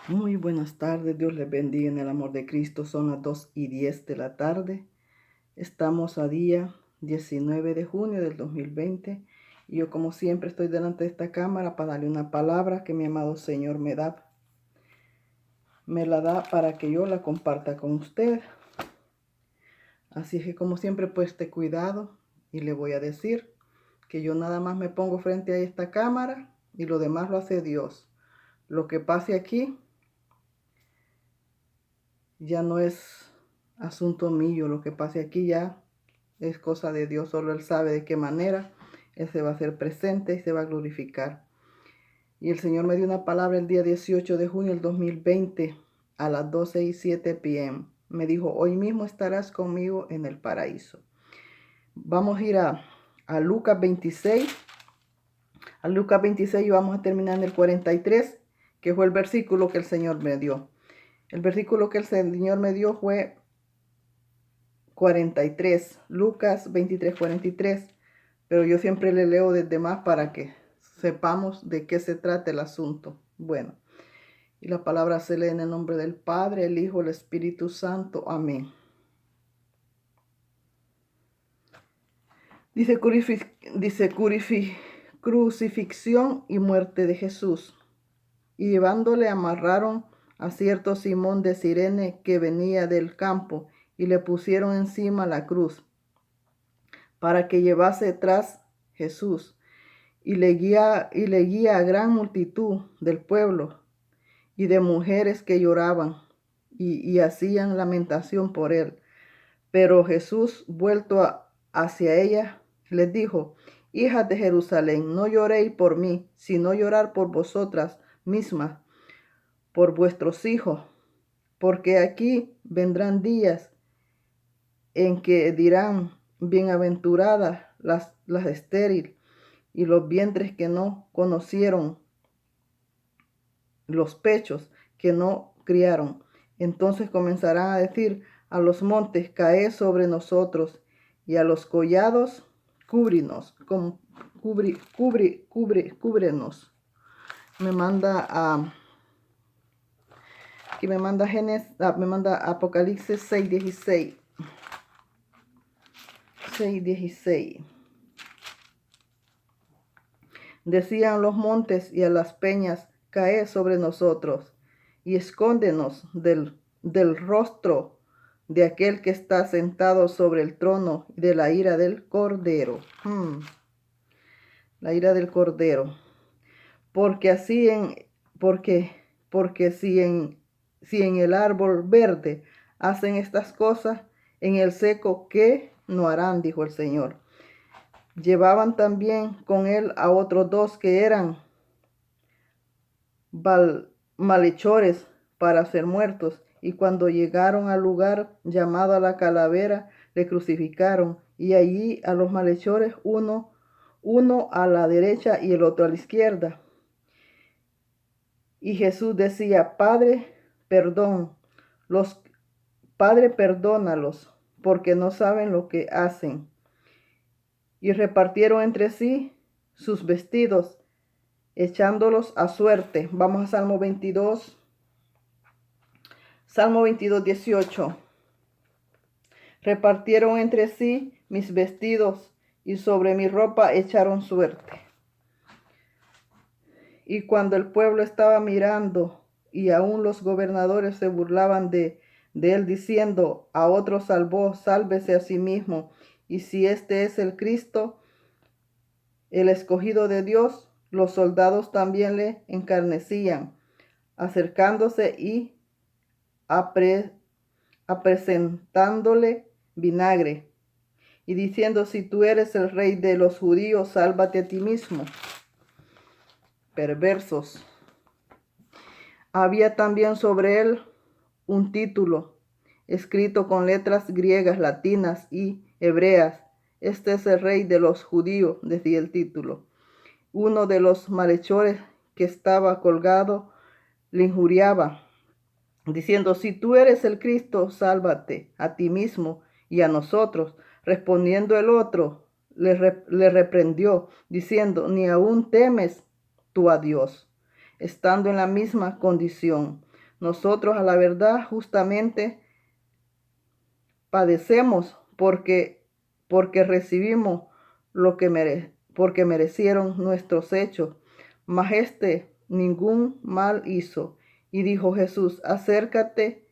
Muy buenas tardes, Dios les bendiga en el amor de Cristo. Son las 2:10 de la tarde. Estamos a día 19 de junio del 2020 y yo como siempre estoy delante de esta cámara para darle una palabra que mi amado Señor me la da para que yo la comparta con usted. Así es que como siempre pues cuidado y le voy a decir que yo nada más me pongo frente a esta cámara y lo demás lo hace Dios. Lo que pase aquí ya no es asunto mío, lo que pase aquí ya es cosa de Dios, solo Él sabe de qué manera Él se va a hacer presente y se va a glorificar. Y el Señor me dio una palabra el día 18 de junio del 2020 a las 12:07 p.m. Me dijo, hoy mismo estarás conmigo en el paraíso. Vamos a ir a Lucas 26. A Lucas 26 y vamos a terminar en el 43, que fue el versículo que el Señor me dio. El versículo que el Señor me dio fue 43, Lucas 23, 43, pero yo siempre le leo desde más para que sepamos de qué se trata el asunto. Bueno, y la palabra se lee en el nombre del Padre, el Hijo, el Espíritu Santo. Amén. Dice crucifixión y muerte de Jesús. Y llevándole amarraron a cierto Simón de Cirene que venía del campo y le pusieron encima la cruz para que llevase tras Jesús. Y le guía a gran multitud del pueblo y de mujeres que lloraban y hacían lamentación por él. Pero Jesús, vuelto hacia ella, les dijo, hijas de Jerusalén, no lloréis por mí, sino llorar por vosotras mismas, por vuestros hijos, porque aquí vendrán días en que dirán, bienaventuradas las estériles y los vientres que no conocieron, los pechos que no criaron. Entonces comenzarán a decir a los montes, caed sobre nosotros, y a los collados, cúbrenos. Me manda aquí me manda me manda Apocalipsis 6:16. 6:16. Decían los montes y a las peñas, caed sobre nosotros y escóndenos del rostro de aquel que está sentado sobre el trono y de la ira del Cordero. La ira del Cordero. Porque así porque si en el árbol verde hacen estas cosas, en el seco, ¿qué no harán? Dijo el Señor. Llevaban también con él a otros dos que eran malhechores para ser muertos. Y cuando llegaron al lugar llamado a la calavera, le crucificaron. Y allí a los malhechores, uno a la derecha y el otro a la izquierda. Y Jesús decía, Padre, perdónalos, porque no saben lo que hacen. Y repartieron entre sí sus vestidos, echándolos a suerte. Vamos a Salmo 22. Salmo 22, 18. Repartieron entre sí mis vestidos y sobre mi ropa echaron suerte. Y cuando el pueblo estaba mirando y aún los gobernadores se burlaban de él diciendo, a otro salvó, sálvese a sí mismo. Y si este es el Cristo, el escogido de Dios, los soldados también le encarnecían, acercándose y presentándole vinagre y diciendo, si tú eres el rey de los judíos, sálvate a ti mismo. Perversos. Había también sobre él un título escrito con letras griegas, latinas y hebreas. Este es el rey de los judíos, decía el título. Uno de los malhechores que estaba colgado le injuriaba, diciendo, si tú eres el Cristo, sálvate a ti mismo y a nosotros. Respondiendo el otro, le reprendió, diciendo, ni aún temes tú a Dios, estando en la misma condición. Nosotros a la verdad justamente padecemos porque recibimos lo que porque merecieron nuestros hechos, mas ningún mal hizo. Y dijo Jesús, acércate,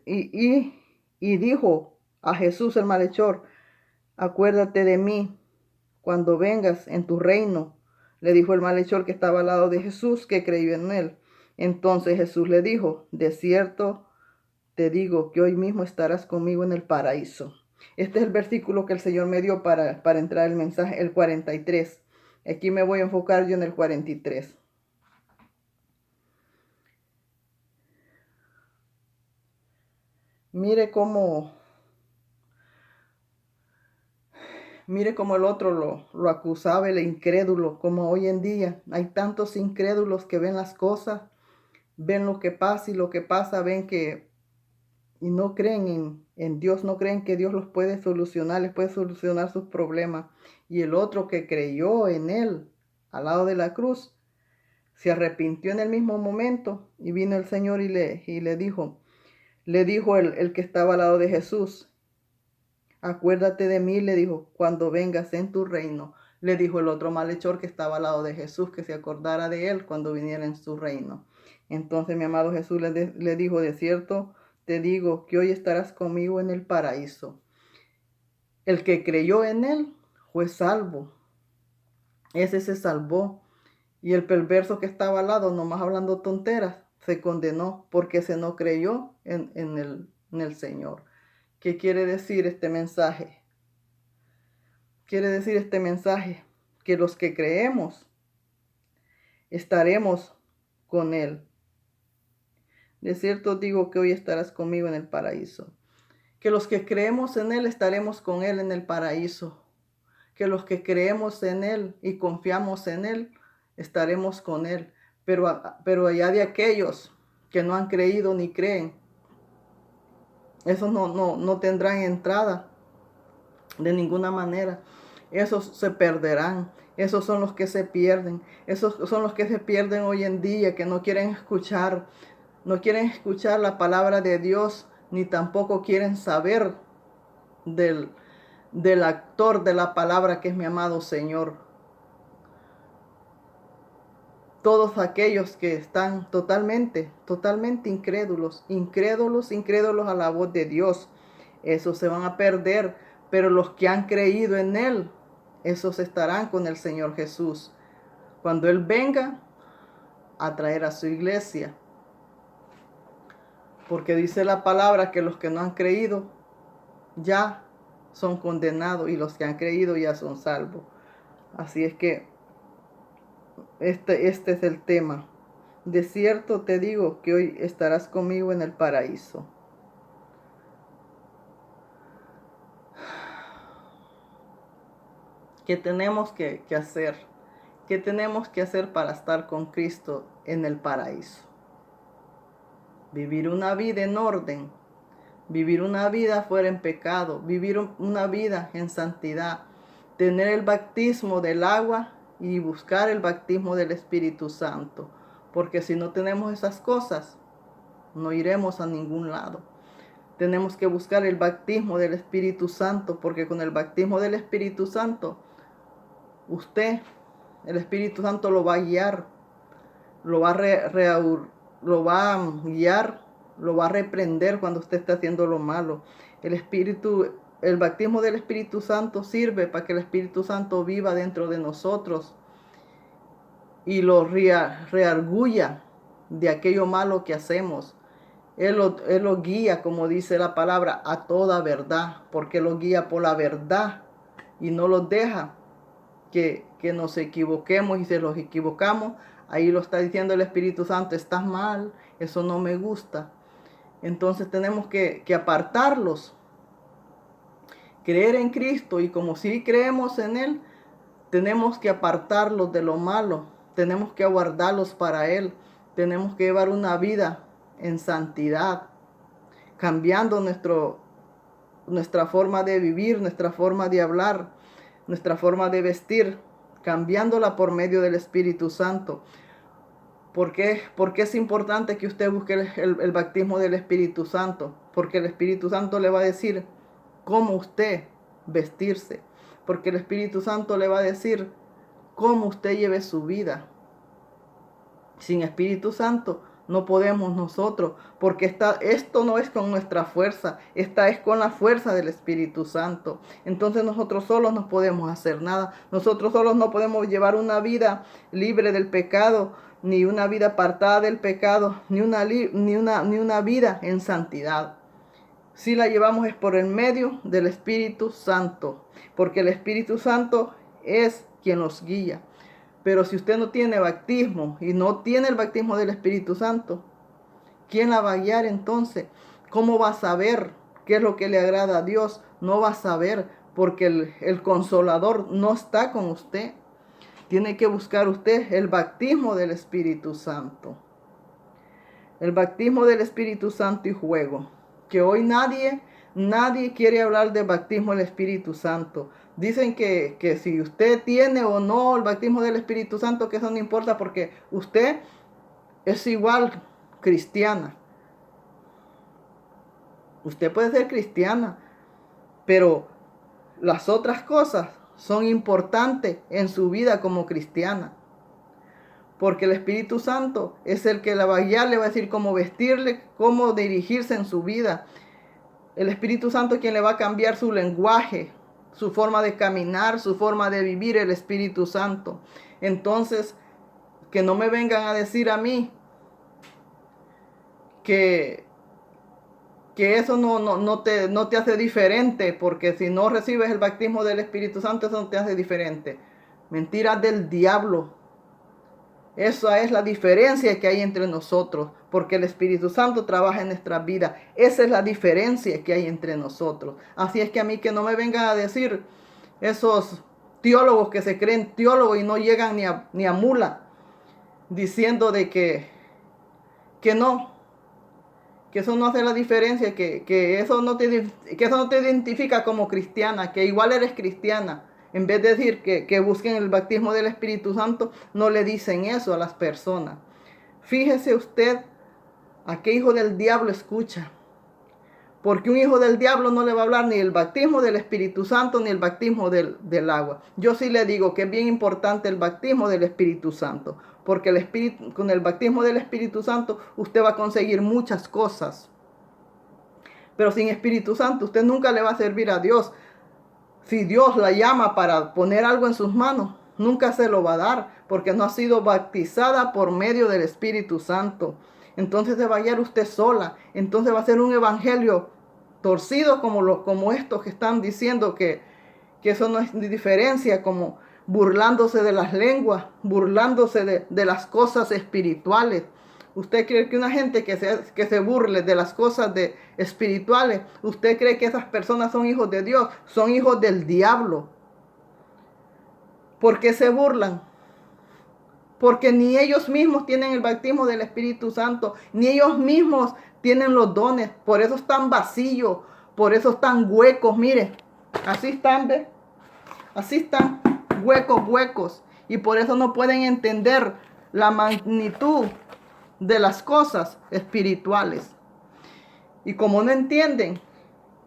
y dijo a Jesús el malhechor, acuérdate de mí cuando vengas en tu reino. Le dijo el malhechor que estaba al lado de Jesús, que creyó en él. Entonces Jesús le dijo, de cierto te digo que hoy mismo estarás conmigo en el paraíso. Este es el versículo que el Señor me dio para entrar el mensaje, el 43. Aquí me voy a enfocar yo en el 43. Mire cómo, mire cómo el otro lo acusaba, el incrédulo, como hoy en día hay tantos incrédulos que ven las cosas, ven lo que pasa y lo que pasa, ven que y no creen en Dios, no creen que Dios los puede solucionar, les puede solucionar sus problemas. Y el otro que creyó en Él al lado de la cruz, se arrepintió en el mismo momento y vino el Señor y le dijo el que estaba al lado de Jesús, acuérdate de mí, le dijo, cuando vengas en tu reino. Le dijo el otro malhechor que estaba al lado de Jesús, que se acordara de él cuando viniera en su reino. Entonces mi amado Jesús le dijo, de cierto te digo que hoy estarás conmigo en el paraíso. El que creyó en él fue salvo. Ese se salvó. Y el perverso que estaba al lado, nomás hablando tonteras, se condenó porque se no creyó en el Señor. ¿Qué quiere decir este mensaje? Quiere decir este mensaje que los que creemos estaremos con Él. De cierto digo que hoy estarás conmigo en el paraíso. Que los que creemos en Él estaremos con Él en el paraíso. Que los que creemos en Él y confiamos en Él estaremos con Él. Pero allá de aquellos que no han creído ni creen, esos no tendrán entrada de ninguna manera. Esos se perderán. Esos son los que se pierden. Esos son los que se pierden hoy en día, que no quieren escuchar la palabra de Dios, ni tampoco quieren saber del actor de la palabra, que es mi amado Señor. Todos aquellos que están totalmente incrédulos a la voz de Dios, esos se van a perder, pero los que han creído en Él, esos estarán con el Señor Jesús cuando Él venga a traer a su iglesia. Porque dice la palabra que los que no han creído ya son condenados y los que han creído ya son salvos. Así es que este es el tema. De cierto te digo que hoy estarás conmigo en el paraíso. ¿Qué tenemos que hacer? ¿Qué tenemos que hacer para estar con Cristo en el paraíso? Vivir una vida en orden, vivir una vida fuera en pecado, vivir una vida en santidad, tener el bautismo del agua y buscar el bautismo del Espíritu Santo. Porque si no tenemos esas cosas, no iremos a ningún lado. Tenemos que buscar el bautismo del Espíritu Santo, porque con el bautismo del Espíritu Santo, el Espíritu Santo lo va a guiar, lo va a guiar, lo va a reprender cuando usted está haciendo lo malo. El bautismo del Espíritu Santo sirve para que el Espíritu Santo viva dentro de nosotros y lo reargulla de aquello malo que hacemos. Él lo guía, como dice la palabra, a toda verdad, porque lo guía por la verdad y no los deja que nos equivoquemos, y si los equivocamos, ahí lo está diciendo el Espíritu Santo, estás mal, eso no me gusta. Entonces tenemos que apartarlos, creer en Cristo, y como si creemos en Él, tenemos que apartarlos de lo malo, tenemos que guardarlos para Él, tenemos que llevar una vida en santidad, cambiando nuestra forma de vivir, nuestra forma de hablar, nuestra forma de vestir, cambiándola por medio del Espíritu Santo. ¿Por qué es importante que usted busque el bautismo del Espíritu Santo? Porque el Espíritu Santo le va a decir cómo usted vestirse. Porque el Espíritu Santo le va a decir cómo usted lleve su vida. Sin Espíritu Santo no podemos nosotros, porque esto no es con nuestra fuerza, esta es con la fuerza del Espíritu Santo. Entonces nosotros solos no podemos hacer nada, nosotros solos no podemos llevar una vida libre del pecado, ni una vida apartada del pecado, ni una vida en santidad. Si la llevamos es por el medio del Espíritu Santo, porque el Espíritu Santo es quien nos guía. Pero si usted no tiene bautismo y no tiene el bautismo del Espíritu Santo, ¿quién la va a guiar entonces? ¿Cómo va a saber qué es lo que le agrada a Dios? No va a saber porque el Consolador no está con usted. Tiene que buscar usted el bautismo del Espíritu Santo. El bautismo del Espíritu Santo y juego. Que hoy nadie quiere hablar del bautismo del Espíritu Santo. Dicen que si usted tiene o no el bautismo del Espíritu Santo, que eso no importa porque usted es igual cristiana. Usted puede ser cristiana, pero las otras cosas son importantes en su vida como cristiana. Porque el Espíritu Santo es el que la va a guiar, le va a decir cómo vestirle, cómo dirigirse en su vida. El Espíritu Santo es quien le va a cambiar su lenguaje, su forma de caminar, su forma de vivir, el Espíritu Santo. Entonces, que no me vengan a decir a mí que eso no te hace diferente, porque si no recibes el bautismo del Espíritu Santo, eso no te hace diferente. Mentiras del diablo. Esa es la diferencia que hay entre nosotros, porque el Espíritu Santo trabaja en nuestras vidas. Esa es la diferencia que hay entre nosotros. Así es que a mí que no me vengan a decir esos teólogos que se creen teólogos y no llegan ni a mula, diciendo de que no, que eso no hace la diferencia, que eso no te identifica como cristiana, que igual eres cristiana. En vez de decir que busquen el bautismo del Espíritu Santo, no le dicen eso a las personas. Fíjese usted a qué hijo del diablo escucha. Porque un hijo del diablo no le va a hablar ni el bautismo del Espíritu Santo ni el bautismo del agua. Yo sí le digo que es bien importante el bautismo del Espíritu Santo. Porque con el bautismo del Espíritu Santo usted va a conseguir muchas cosas. Pero sin Espíritu Santo usted nunca le va a servir a Dios. Si Dios la llama para poner algo en sus manos, nunca se lo va a dar, porque no ha sido bautizada por medio del Espíritu Santo. Entonces se va a hallar usted sola. Entonces va a ser un evangelio torcido como estos que están diciendo que eso no es diferencia, como burlándose de las lenguas, burlándose de las cosas espirituales. ¿Usted cree que una gente que se burle de las cosas espirituales, usted cree que esas personas son hijos de Dios? Son hijos del diablo. ¿Por qué se burlan? Porque ni ellos mismos tienen el bautismo del Espíritu Santo, ni ellos mismos tienen los dones. Por eso están vacíos, por eso están huecos. Mire, así están, ¿ve? Así están, huecos. Y por eso no pueden entender la magnitud de las cosas espirituales. Y como no entienden,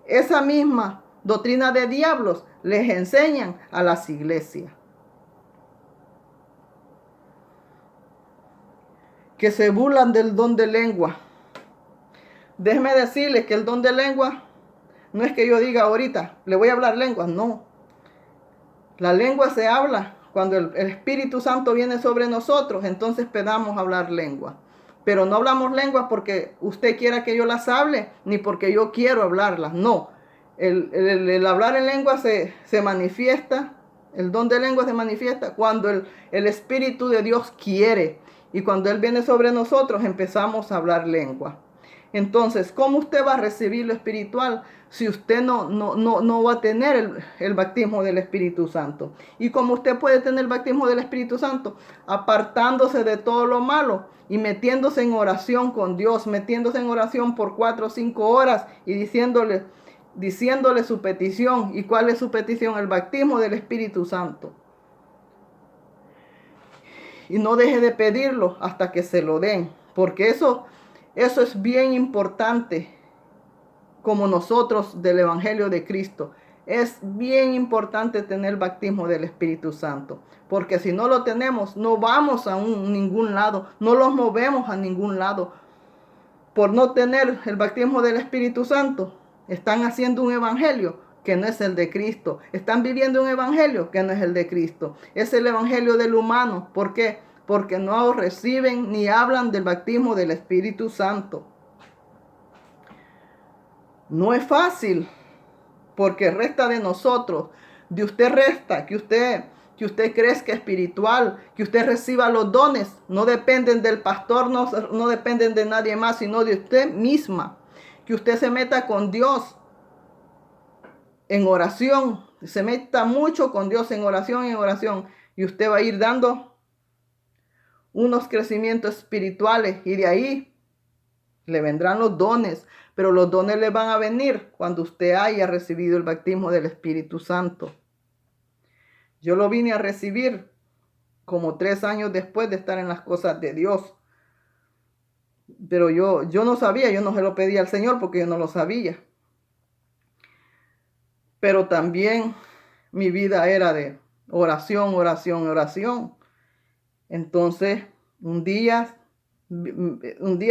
esa misma doctrina de diablos les enseñan a las iglesias. Que se burlan del don de lengua. Déjeme decirles que el don de lengua no es que yo diga ahorita, le voy a hablar lenguas, no. La lengua se habla cuando el Espíritu Santo viene sobre nosotros, entonces podamos hablar lengua. Pero no hablamos lenguas porque usted quiera que yo las hable, ni porque yo quiero hablarlas. No, el hablar en lengua se manifiesta, el don de lengua se manifiesta cuando el Espíritu de Dios quiere. Y cuando Él viene sobre nosotros empezamos a hablar lengua. Entonces, ¿cómo usted va a recibir lo espiritual si usted no va a tener el bautismo del Espíritu Santo? ¿Y cómo usted puede tener el bautismo del Espíritu Santo? Apartándose de todo lo malo y metiéndose en oración con Dios, metiéndose en oración por 4 o 5 horas y diciéndole su petición. ¿Y cuál es su petición? El bautismo del Espíritu Santo. y no deje de pedirlo hasta que se lo den, porque eso es bien importante como nosotros del Evangelio de Cristo. Es bien importante tener el bautismo del Espíritu Santo, porque si no lo tenemos, no vamos a ningún lado, no los movemos a ningún lado. Por no tener el bautismo del Espíritu Santo, están haciendo un evangelio que no es el de Cristo. Están viviendo un evangelio que no es el de Cristo. Es el evangelio del humano. ¿Por qué? Porque no reciben ni hablan del bautismo del Espíritu Santo. No es fácil, porque resta de nosotros. De usted resta que usted crezca espiritual, que usted reciba los dones. No dependen del pastor, no dependen de nadie más, sino de usted misma. Que usted se meta con Dios en oración, se meta mucho con Dios en oración, y usted va a ir dando unos crecimientos espirituales, y de ahí le vendrán los dones, pero los dones le van a venir cuando usted haya recibido el bautismo del Espíritu Santo. Yo lo vine a recibir como 3 años después de estar en las cosas de Dios. Pero yo no sabía, yo no se lo pedí al Señor porque yo no lo sabía. Pero también mi vida era de oración. Entonces, un día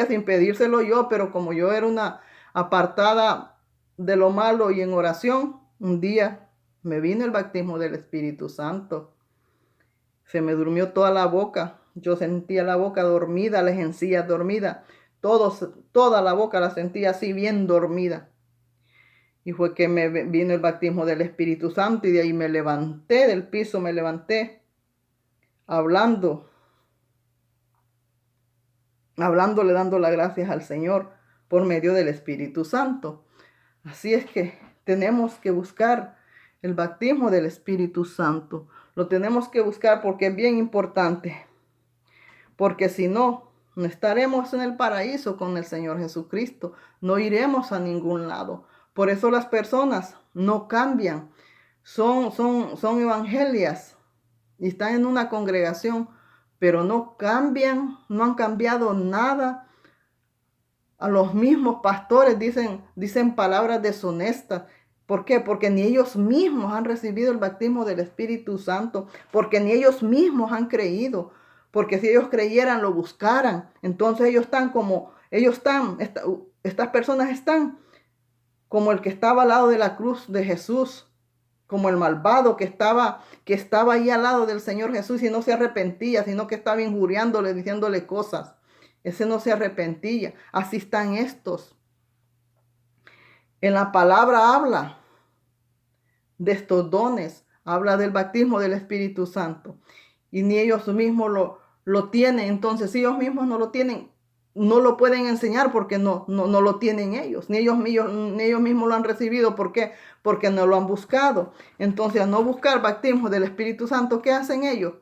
sin pedírselo yo, pero como yo era una apartada de lo malo y en oración, un día me vino el bautismo del Espíritu Santo. Se me durmió toda la boca. Yo sentía la boca dormida, las encías dormidas. Toda la boca la sentía así bien dormida. Y fue que me vino el bautismo del Espíritu Santo, y de ahí me levanté del piso, hablándole, dando las gracias al Señor por medio del Espíritu Santo. Así es que tenemos que buscar el bautismo del Espíritu Santo. Lo tenemos que buscar porque es bien importante. Porque si no, no estaremos en el paraíso con el Señor Jesucristo. No iremos a ningún lado. Por eso las personas no cambian. Son evangelias y están en una congregación, pero no cambian, no han cambiado nada. A los mismos pastores dicen palabras deshonestas. ¿Por qué? Porque ni ellos mismos han recibido el bautismo del Espíritu Santo, porque ni ellos mismos han creído, porque si ellos creyeran, lo buscaran. Entonces estas personas están como el que estaba al lado de la cruz de Jesús, como el malvado que estaba ahí al lado del Señor Jesús y no se arrepentía, sino que estaba injuriándole, diciéndole cosas. Ese no se arrepentía. Así están estos. En la palabra habla de estos dones, habla del bautismo del Espíritu Santo, y ni ellos mismos lo tienen. Entonces, si ellos mismos no lo tienen, no lo pueden enseñar porque no lo tienen ellos, ni ellos mismos lo han recibido. ¿Por qué? Porque no lo han buscado. Entonces, al no buscar bautismo del Espíritu Santo, ¿qué hacen ellos?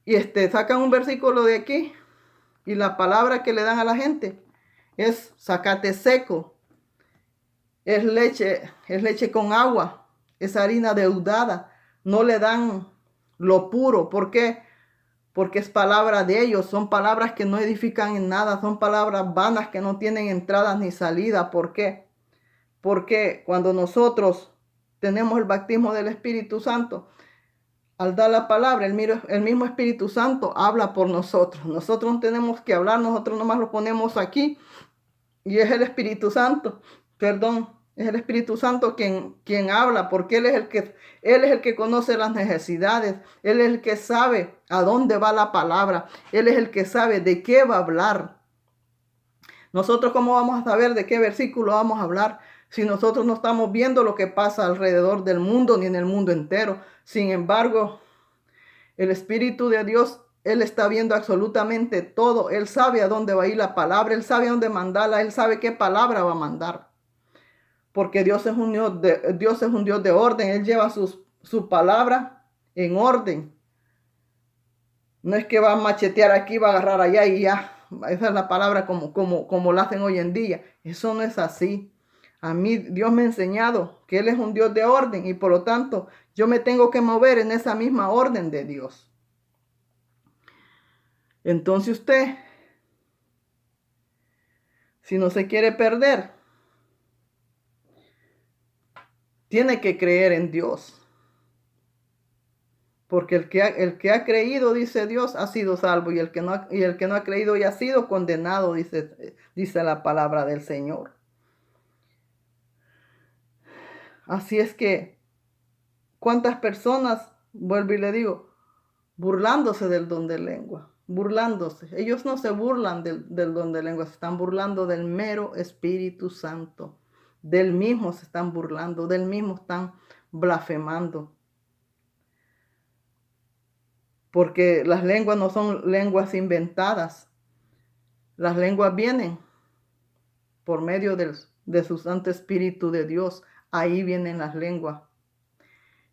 Y sacan un versículo de aquí, y la palabra que le dan a la gente es zacate seco, es leche con agua, es harina deudada. No le dan lo puro. ¿Por qué? Porque es palabra de ellos. Son palabras que no edifican en nada. Son palabras vanas que no tienen entrada ni salida. ¿Por qué? Porque cuando nosotros tenemos el bautismo del Espíritu Santo, al dar la palabra, el mismo Espíritu Santo habla por nosotros. Nosotros no tenemos que hablar, nosotros nomás lo ponemos aquí. Y es el Espíritu Santo, es el Espíritu Santo quien habla, porque Él es el que conoce las necesidades. Él es el que sabe a dónde va la palabra. Él es el que sabe de qué va a hablar. Nosotros, ¿cómo vamos a saber de qué versículo vamos a hablar si nosotros no estamos viendo lo que pasa alrededor del mundo ni en el mundo entero? Sin embargo, el Espíritu de Dios, Él está viendo absolutamente todo. Él sabe a dónde va a ir la palabra. Él sabe a dónde mandarla. Él sabe qué palabra va a mandar. Porque Dios es un Dios de orden. Él lleva su palabra en orden. No es que va a machetear aquí, va a agarrar allá y ya. Esa es la palabra como la hacen hoy en día. Eso no es así. A mí Dios me ha enseñado que Él es un Dios de orden, y por lo tanto yo me tengo que mover en esa misma orden de Dios. Entonces usted, si no se quiere perder, tiene que creer en Dios. Porque el que ha creído, dice Dios, ha sido salvo. Y el que no ha creído y ha sido condenado, dice la palabra del Señor. Así es que, ¿cuántas personas, vuelvo y le digo, burlándose del don de lengua? Burlándose. Ellos no se burlan del don de lengua, se están burlando del mero Espíritu Santo. Del mismo se están burlando, del mismo están blasfemando. Porque las lenguas no son lenguas inventadas. Las lenguas vienen por medio de su Santo Espíritu de Dios. Ahí vienen las lenguas.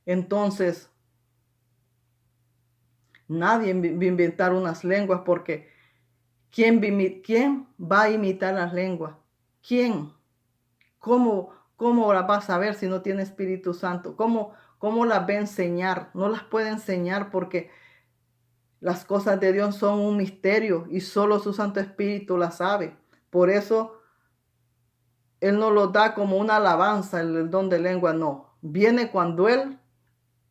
Entonces, nadie va a inventar unas lenguas porque ¿quién va a imitar las lenguas? ¿Quién? ¿Cómo las va a saber si no tiene Espíritu Santo? ¿Cómo las va a enseñar? No las puede enseñar porque las cosas de Dios son un misterio y solo su Santo Espíritu las sabe. Por eso Él no lo da como una alabanza, el don de lengua, no. Viene cuando Él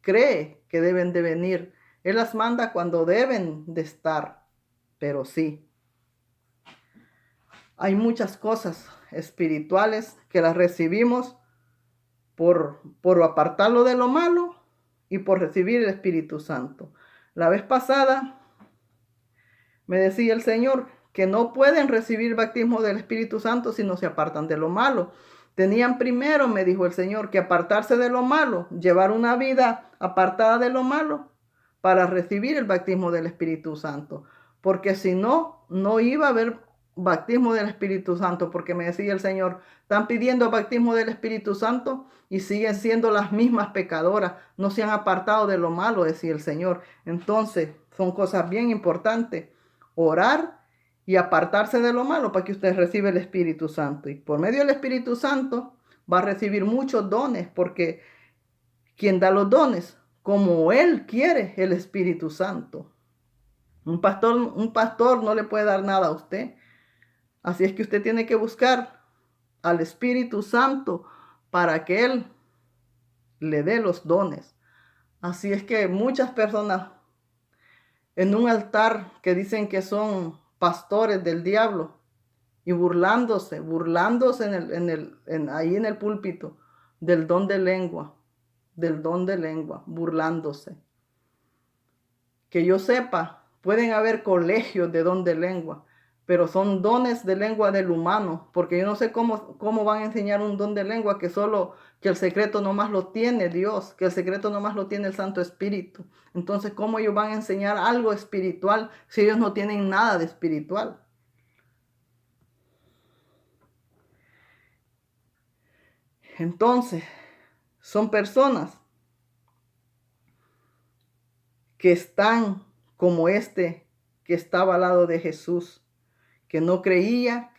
cree que deben de venir. Él las manda cuando deben de estar. Pero sí, hay muchas cosas espirituales que las recibimos por apartarlo de lo malo y por recibir el Espíritu Santo. La vez pasada me decía el Señor que no pueden recibir bautismo del Espíritu Santo si no se apartan de lo malo. Tenían primero, me dijo el Señor, que apartarse de lo malo, llevar una vida apartada de lo malo para recibir el bautismo del Espíritu Santo. Porque si no, no iba a haber bautismo del Espíritu Santo, porque me decía el Señor, están pidiendo bautismo del Espíritu Santo y siguen siendo las mismas pecadoras, no se han apartado de lo malo, decía el Señor. Entonces, son cosas bien importantes. Orar y apartarse de lo malo para que usted reciba el Espíritu Santo. Y por medio del Espíritu Santo va a recibir muchos dones, porque quien da los dones, como Él quiere, el Espíritu Santo. Un pastor no le puede dar nada a usted. Así es que usted tiene que buscar al Espíritu Santo para que Él le dé los dones. Así es que muchas personas en un altar que dicen que son pastores del diablo y burlándose ahí en el púlpito del don de lengua, burlándose. Que yo sepa, pueden haber colegios de don de lengua, pero son dones de lengua del humano, porque yo no sé cómo van a enseñar un don de lengua que el secreto nomás lo tiene Dios, que el secreto nomás lo tiene el Santo Espíritu. Entonces, ¿cómo ellos van a enseñar algo espiritual si ellos no tienen nada de espiritual? Entonces, son personas que están como este que estaba al lado de Jesús, que no creía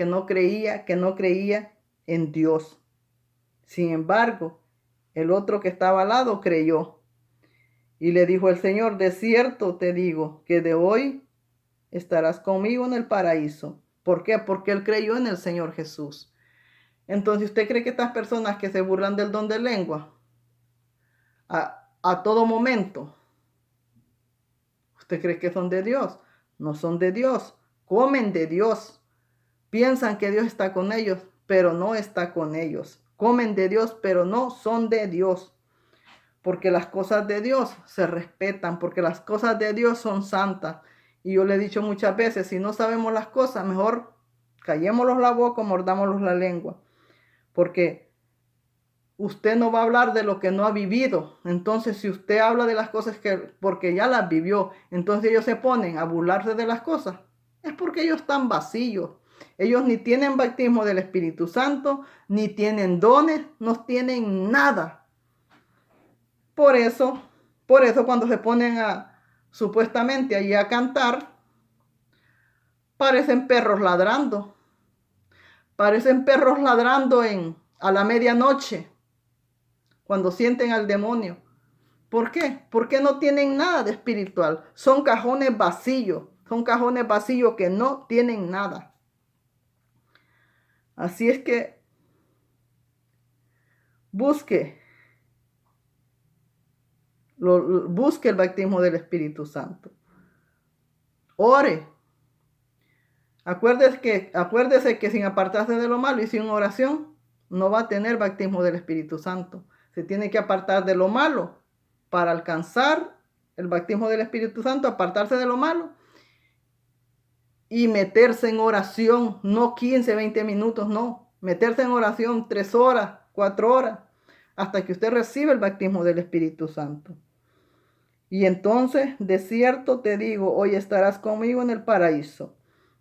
en Dios. Sin embargo, el otro que estaba al lado creyó. Y le dijo el Señor, de cierto te digo que de hoy estarás conmigo en el paraíso. ¿Por qué? Porque él creyó en el Señor Jesús. Entonces, ¿usted cree que estas personas que se burlan del don de lengua a todo momento, usted cree que son de Dios? No son de Dios. Comen de Dios. Piensan que Dios está con ellos, pero no está con ellos. Comen de Dios, pero no son de Dios. Porque las cosas de Dios se respetan, porque las cosas de Dios son santas. Y yo le he dicho muchas veces, si no sabemos las cosas, mejor callémoslos la boca, mordámoslos la lengua. Porque usted no va a hablar de lo que no ha vivido. Entonces, si usted habla de las cosas porque ya las vivió, entonces ellos se ponen a burlarse de las cosas. Es porque ellos están vacíos. Ellos ni tienen bautismo del Espíritu Santo, ni tienen dones, no tienen nada. Por eso cuando se ponen supuestamente allí a cantar, parecen perros ladrando. Parecen perros ladrando a la medianoche, cuando sienten al demonio. ¿Por qué? Porque no tienen nada de espiritual. Son cajones vacíos. Son cajones vacíos que no tienen nada. Así es que busque el bautismo del Espíritu Santo. Ore. Acuérdese que sin apartarse de lo malo y sin oración, no va a tener bautismo del Espíritu Santo. Se tiene que apartar de lo malo para alcanzar el bautismo del Espíritu Santo, apartarse de lo malo y meterse en oración, no 15, 20 minutos, no. Meterse en oración 3 horas, 4 horas, hasta que usted reciba el bautismo del Espíritu Santo. Y entonces, de cierto te digo, hoy estarás conmigo en el paraíso.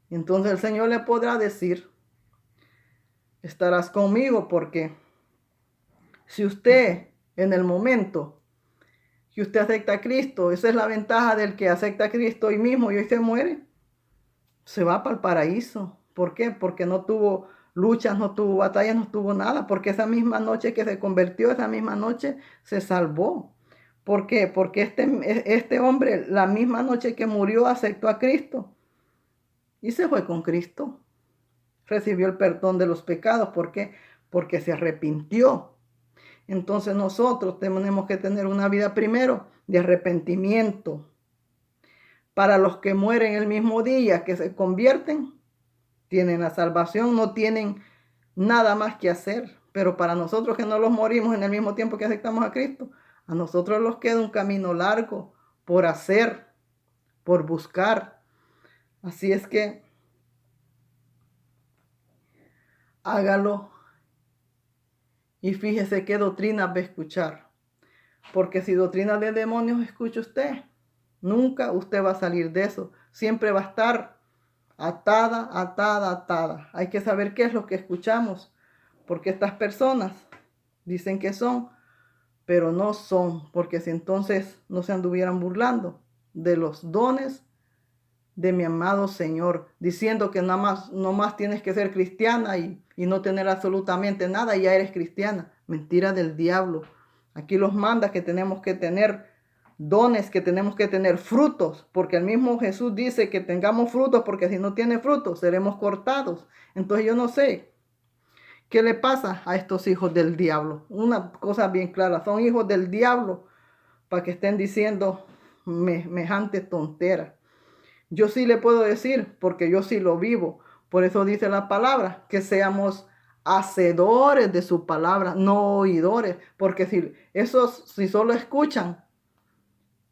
Y entonces el Señor le podrá decir, estarás conmigo, porque si usted en el momento que usted acepta a Cristo, esa es la ventaja del que acepta a Cristo hoy mismo y hoy se muere, se va para el paraíso. ¿Por qué? Porque no tuvo luchas, no tuvo batallas, no tuvo nada, porque esa misma noche que se convirtió, esa misma noche se salvó. ¿Por qué? Porque este hombre, la misma noche que murió, aceptó a Cristo y se fue con Cristo. Recibió el perdón de los pecados. ¿Por qué? Porque se arrepintió. Entonces nosotros tenemos que tener una vida primero de arrepentimiento. Para los que mueren el mismo día que se convierten, tienen la salvación, no tienen nada más que hacer. Pero para nosotros que no los morimos en el mismo tiempo que aceptamos a Cristo, a nosotros nos queda un camino largo por hacer, por buscar. Así es que hágalo y fíjese qué doctrina va a escuchar. Porque si doctrina de demonios escucha usted, nunca usted va a salir de eso. Siempre va a estar atada, atada, atada. Hay que saber qué es lo que escuchamos. Porque estas personas dicen que son, pero no son. Porque si entonces no se anduvieran burlando de los dones de mi amado Señor, diciendo que no más tienes que ser cristiana y no tener absolutamente nada y ya eres cristiana. Mentira del diablo. Aquí los manda que tenemos que tener dones, que tenemos que tener frutos, porque el mismo Jesús dice que tengamos frutos, porque si no tiene frutos seremos cortados. Entonces yo no sé qué le pasa a estos hijos del diablo. Una cosa bien clara, son hijos del diablo para que estén diciendo semejante tontera. Yo sí le puedo decir, porque yo sí lo vivo. Por eso dice la palabra, que seamos hacedores de su palabra, no oidores. Porque si solo escuchan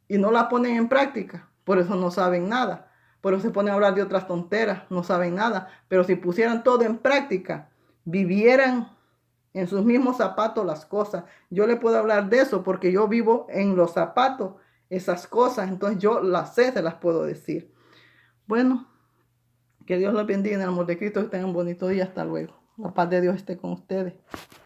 y no la ponen en práctica, por eso no saben nada. Por eso se ponen a hablar de otras tonteras, no saben nada. Pero si pusieran todo en práctica, vivieran en sus mismos zapatos las cosas. Yo le puedo hablar de eso porque yo vivo en los zapatos esas cosas. Entonces yo las sé, se las puedo decir. Bueno, que Dios los bendiga en el amor de Cristo, que tengan un bonito día. Hasta luego. La paz de Dios esté con ustedes.